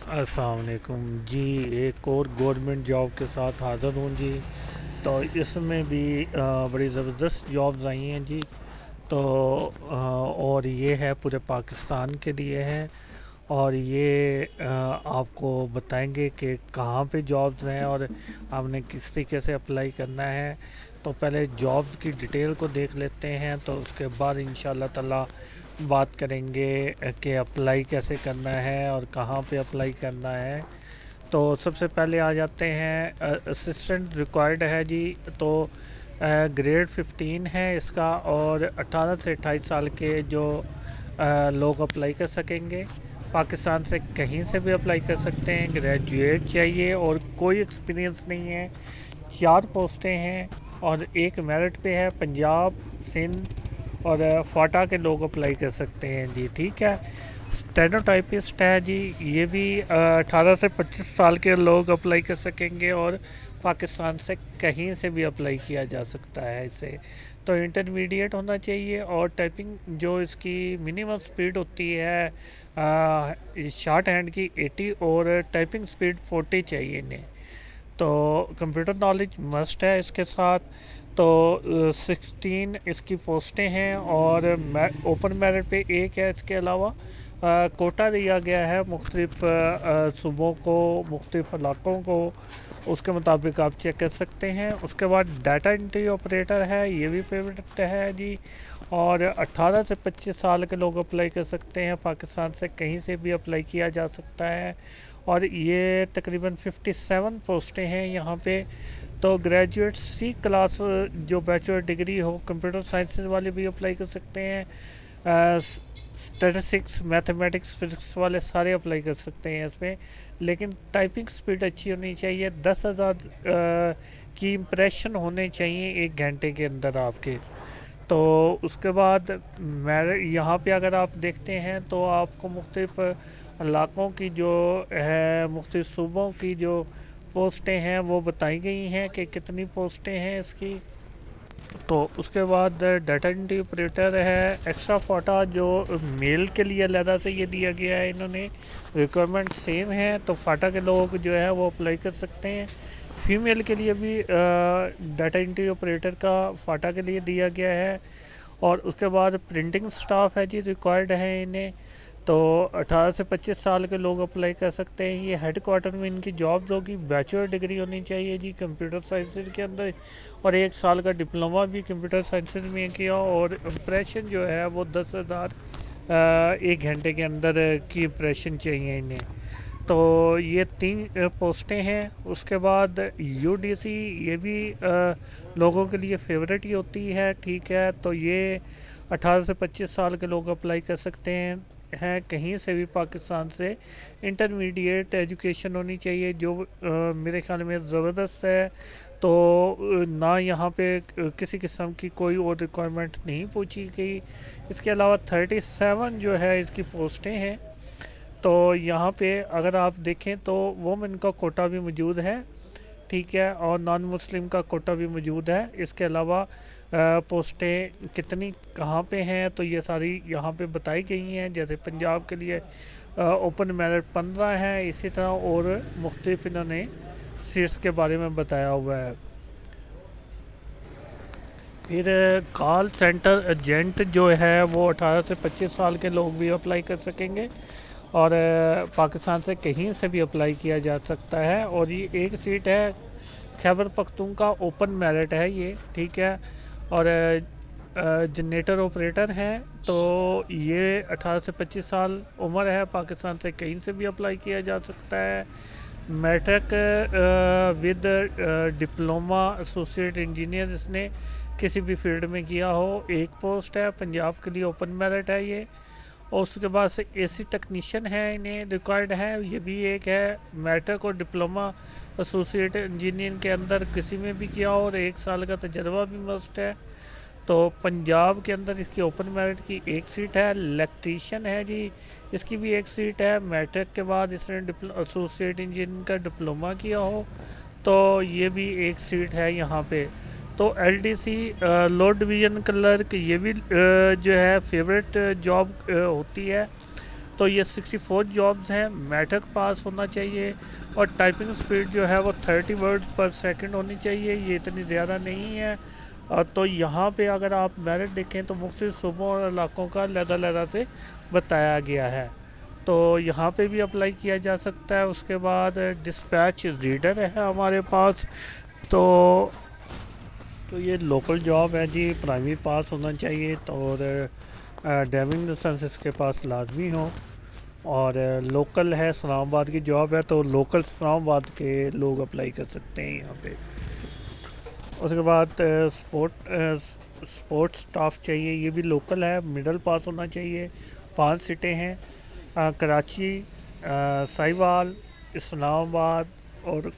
अस्सलाम वालेकुम जी। एक और गवर्नमेंट जॉब के साथ हाज़िर हूँ जी। तो इसमें भी बड़ी ज़बरदस्त जॉब्स आई हैं जी। तो और ये है पूरे पाकिस्तान के लिए है। और ये आपको बताएंगे कि कहाँ पे जॉब्स हैं और आपने किस तरीके से अप्लाई करना है। तो पहले जॉब्स की डिटेल को देख लेते हैं, तो उसके बाद इंशाल्लाह ताला बात करेंगे कि अप्लाई कैसे करना है और कहाँ पे अप्लाई करना है। तो सबसे पहले आ जाते हैं, असिस्टेंट रिक्वायर्ड है जी। तो ग्रेड 15 है इसका, और 18 से 28 साल के जो लोग अप्लाई कर सकेंगे। पाकिस्तान से कहीं से भी अप्लाई कर सकते हैं। ग्रेजुएट चाहिए और कोई एक्सपीरियंस नहीं है। 4 पोस्टें हैं और एक मेरिट पे है। पंजाब, सिंध और फाटा के लोग अप्लाई कर सकते हैं जी। ठीक है। स्टेनोटाइपिस्ट है जी, ये भी 18 से 25 साल के लोग अप्लाई कर सकेंगे और पाकिस्तान से कहीं से भी अप्लाई किया जा सकता है इसे। तो इंटरमीडिएट होना चाहिए, और टाइपिंग जो इसकी मिनिमम स्पीड होती है शॉर्ट हैंड की 80 और टाइपिंग स्पीड 40 चाहिए इन्हें। तो कंप्यूटर नॉलेज मस्ट है इसके साथ। तो 16 इसकी पोस्टें हैं, और ओपन मेरिट पे एक है। इसके अलावा कोटा दिया गया है मुख्तलिफ सूबों को, मुख्तलिफ इलाक़ों को। उसके मुताबिक आप चेक कर सकते हैं। उसके बाद डाटा एंट्री ऑपरेटर है, ये भी फेवरेट है जी। और 18 से 25 साल के लोग अप्लाई कर सकते हैं। पाकिस्तान से कहीं से भी अप्लाई किया जा सकता है। और ये तकरीबन 57 पोस्टें हैं यहाँ पे। तो ग्रेजुएट सी क्लास जो बैचलर डिग्री हो, कंप्यूटर साइंसेज वाले भी अप्लाई कर सकते हैं। स्टैटिस्टिक्स, मैथमेटिक्स, फिजिक्स वाले सारे अप्लाई कर सकते हैं इसमें। लेकिन टाइपिंग स्पीड अच्छी होनी चाहिए। 10,000 की इम्प्रेशन होने चाहिए 1 घंटे के अंदर आपके। तो उसके बाद मेरे यहाँ पे अगर आप देखते हैं तो आपको मुख्तलिफ इलाक़ों की जो है, मुख्तलिफ सूबों की जो पोस्टें हैं वो बताई गई हैं कि कितनी पोस्टें हैं इसकी। तो उसके बाद डाटा एंट्री ऑपरेटर है। एक्स्ट्रा फाटा जो मेल के लिए अलहदा से ये दिया गया है, इन्होंने रिक्वायरमेंट सेम है। तो फाटा के लोग जो है वो अप्लाई कर सकते हैं। फीमेल के लिए भी डाटा एंट्री ऑपरेटर का फाटा के लिए दिया गया है। और उसके बाद प्रिंटिंग स्टाफ है जी, रिक्वायर्ड है इन्हें। तो 18 से 25 साल के लोग अप्लाई कर सकते हैं। ये हेड क्वार्टर में इनकी जॉब्स होगी। बैचलर डिग्री होनी चाहिए जी कंप्यूटर साइंसेज के अंदर, और 1 साल का डिप्लोमा भी कंप्यूटर साइंसेज में किया। और इम्प्रेशन जो है वो 10,000 1 घंटे के अंदर की इम्प्रेशन चाहिए इन्हें। तो ये 3 पोस्टें हैं। उसके बाद यूडीसी, ये भी लोगों के लिए फेवरेट ही होती है। ठीक है। तो ये 18 से 25 साल के लोग अप्लाई कर सकते हैं कहीं से भी पाकिस्तान से। इंटरमीडिएट एजुकेशन होनी चाहिए, जो मेरे ख्याल में ज़बरदस्त है। तो ना यहाँ पे किसी किस्म की कोई और रिक्वायरमेंट नहीं पूछी गई। इसके अलावा 37 जो है इसकी पोस्टें हैं। तो यहाँ पे अगर आप देखें तो वोमेन का कोटा भी मौजूद है। ठीक है। और नॉन मुस्लिम का कोटा भी मौजूद है। इसके अलावा पोस्टें कितनी कहाँ पे हैं तो ये सारी यहाँ पे बताई गई हैं। जैसे पंजाब के लिए ओपन मेरिट 15 है। इसी तरह और मुख्तलिफ इन्होंने सीट्स के बारे में बताया हुआ है। फिर कॉल सेंटर एजेंट जो है वो 18 से 25 साल के लोग भी अप्लाई कर सकेंगे, और पाकिस्तान से कहीं से भी अप्लाई किया जा सकता है। और ये एक सीट है खैबर पख्तूनख्वा, ओपन मेरिट है ये। ठीक है। और जनरेटर ऑपरेटर हैं। तो ये 18 से 25 साल उम्र है। पाकिस्तान से कहीं से भी अप्लाई किया जा सकता है। Matric with diploma associate engineer इसने किसी भी फील्ड में किया हो, एक पोस्ट है। पंजाब के लिए ओपन मेरिट है ये। और उसके बाद से एसी टेक्नीशियन है, इन्हें रिक्वायर्ड है। ये भी एक है। मैट्रिक और डिप्लोमा एसोसिएट इंजीनियर के अंदर किसी में भी किया हो, और 1 साल का तजर्बा भी मस्ट है। तो पंजाब के अंदर इसकी ओपन मेरिट की एक सीट है। इलेक्ट्रीशियन है जी, इसकी भी एक सीट है। मैट्रिक के बाद इसने एसोसिएट इंजीनियर का डिप्लोमा किया हो, तो ये भी एक सीट है यहाँ पे। तो एलडीसी लोड डिवीज़न क्लर्क, ये भी जो है फेवरेट जॉब होती है। तो تو یہ 64 جابز ہیں. میٹرک پاس ہونا چاہیے اور ٹائپنگ سپیڈ جو ہے وہ 30 ورڈ پر سیکنڈ ہونی چاہیے. یہ اتنی زیادہ نہیں ہے. تو یہاں پہ اگر آپ میرٹ دیکھیں تو مختلف صوبوں اور علاقوں کا علیحدہ سے بتایا گیا ہے. تو یہاں پہ بھی اپلائی کیا جا سکتا ہے. اس کے بعد ڈسپیچ ریڈر ہے ہمارے پاس. تو یہ لوکل جاب ہے جی. پرائمری پاس ہونا چاہیے اور ڈرائیونگ لائسنس اس کے پاس لازمی ہو. اور لوکل ہے، اسلام آباد کی جاب ہے تو لوکل اسلام آباد کے لوگ اپلائی کر سکتے ہیں یہاں پہ. اس کے بعد سپورٹ سٹاف چاہیے، یہ بھی لوکل ہے. مڈل پاس ہونا چاہیے. 5 سیٹیں ہیں، کراچی، ساہیوال، اسلام آباد اور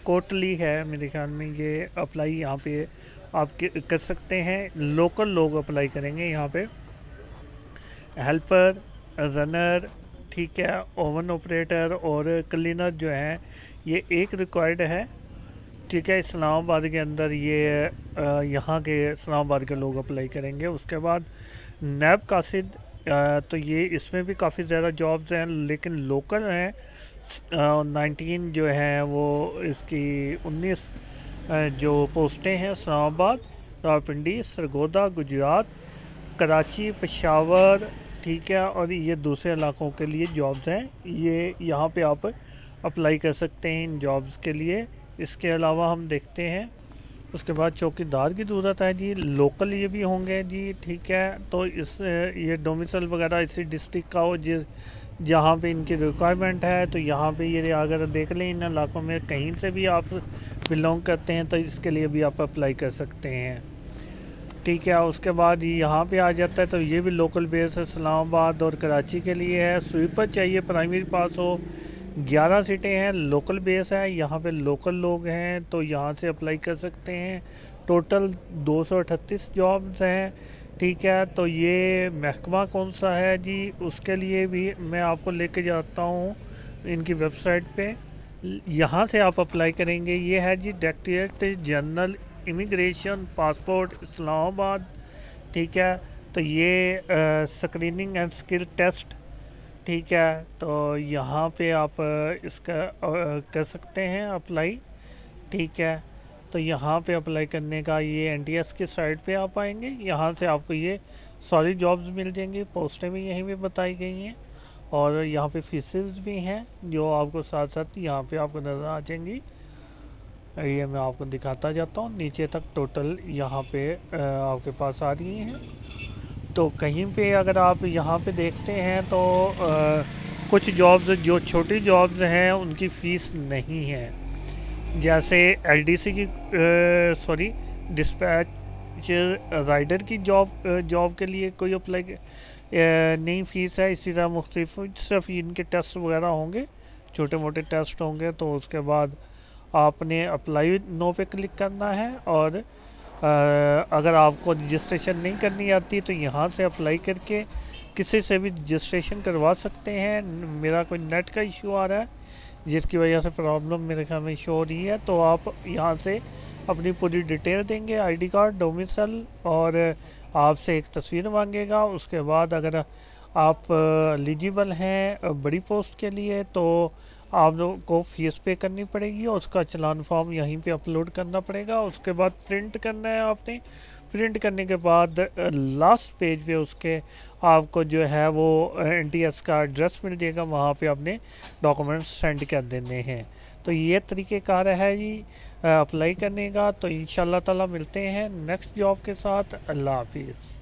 کوٹلی ہے میرے خیال میں. یہ اپلائی یہاں پہ آپ کر سکتے ہیں. لوکل لوگ اپلائی کریں گے یہاں پہ. ہیلپر، رنر، ٹھیک ہے، اوون آپریٹر اور کلینر جو ہیں یہ ایک ریکوائرڈ ہے. ٹھیک ہے، اسلام آباد کے اندر یہ یہاں کے اسلام آباد کے لوگ اپلائی کریں گے. اس کے بعد نیب قاصد، تو یہ اس میں بھی کافی زیادہ جابز ہیں لیکن لوکل ہیں. 19 جو ہیں وہ اس کی 19 جو پوسٹیں ہیں اسلام آباد، راولپنڈی، سرگودا، گجرات، کراچی، پشاور، ٹھیک ہے، اور یہ دوسرے علاقوں کے لیے جابز ہیں. یہ یہاں پہ آپ اپلائی کر سکتے ہیں ان جابز کے لیے. اس کے علاوہ ہم دیکھتے ہیں اس کے بعد چوکی دار کی ضرورت ہے جی. لوکل یہ بھی ہوں گے جی، ٹھیک ہے. تو یہ ڈومیسل وغیرہ اسی ڈسٹرکٹ کا ہو جہاں پہ ان کی ریکوائرمنٹ ہے. تو یہاں پہ یہ اگر دیکھ لیں ان علاقوں میں کہیں سے بھی آپ بلونگ کرتے ہیں تو اس کے لیے بھی آپ اپلائی کر سکتے ہیں. ٹھیک ہے. اس کے بعد یہاں پہ آ جاتا ہے تو یہ بھی لوکل بیس ہے، اسلام آباد اور کراچی کے لیے ہے. سویپر چاہیے، پرائمری پاس ہو. 11 سیٹیں ہیں، لوکل بیس ہے. یہاں پہ لوکل لوگ ہیں تو یہاں سے اپلائی کر سکتے ہیں. ٹوٹل 238 جابز ہیں. ٹھیک ہے. تو یہ محکمہ کون سا ہے جی، اس کے لیے بھی میں آپ کو لے کے جاتا ہوں ان کی ویب سائٹ پہ. یہاں سے آپ اپلائی کریں گے. یہ ہے جی ڈائریکٹریٹ جنرل امیگریشن پاسپورٹ، اسلام آباد. ٹھیک ہے. تو یہ اسکریننگ اینڈ اسکل ٹیسٹ. ٹھیک ہے. تو یہاں پہ آپ اس کا کر سکتے ہیں اپلائی. ٹھیک ہے. تو یہاں پہ اپلائی کرنے کا یہ NTS کی سائٹ پہ آپ آئیں گے. یہاں سے آپ کو یہ ساری جابز مل جائیں گی. پوسٹیں بھی یہیں پہ بتائی گئی ہیں اور یہاں پہ فیسز بھی ہیں جو آپ کو ساتھ ساتھ یہاں پہ آپ کو نظر آ جائیں گی. یہ میں آپ کو دکھاتا جاتا ہوں. نیچے تک ٹوٹل یہاں پہ آپ کے پاس آ رہی ہیں. تو کہیں پہ اگر آپ یہاں پہ دیکھتے ہیں تو کچھ جابز جو چھوٹی جابز ہیں ان کی فیس نہیں ہے. جیسے LDC کی ڈسپیچ رائڈر کی جاب کے لیے کوئی اپلائی نہیں فیس ہے. اسی طرح مختلف صرف ان کے ٹیسٹ وغیرہ ہوں گے، چھوٹے موٹے ٹیسٹ ہوں گے. تو اس کے بعد آپ نے اپلائی نو پہ کلک کرنا ہے. اور اگر آپ کو رجسٹریشن نہیں کرنی آتی تو یہاں سے اپلائی کر کے کسی سے بھی رجسٹریشن کروا سکتے ہیں. میرا کوئی نیٹ کا ایشو آ رہا ہے جس کی وجہ سے پرابلم میرے خیال میں شو ہو رہی ہے. تو آپ یہاں سے اپنی پوری ڈیٹیل دیں گے، ID کارڈ، ڈومیسل، اور آپ سے ایک تصویر مانگے گا. اس کے بعد اگر آپ ایلیجیبل ہیں بڑی پوسٹ کے لیے تو آپ لوگوں کو فیس پے کرنی پڑے گی اور اس کا چلان فارم یہیں پہ اپلوڈ کرنا پڑے گا. اس کے بعد پرنٹ کرنا ہے آپ نے. پرنٹ کرنے کے بعد لاسٹ پیج پہ اس کے آپ کو جو ہے وہ NTS کا ایڈریس مل جائے گا، وہاں پہ آپ نے ڈاکومنٹس سینڈ کر دینے ہیں. تو یہ طریقہ کار ہے جی اپلائی کرنے کا. تو انشاءاللہ تعالی ملتے ہیں نیکسٹ جاب کے ساتھ. اللہ حافظ.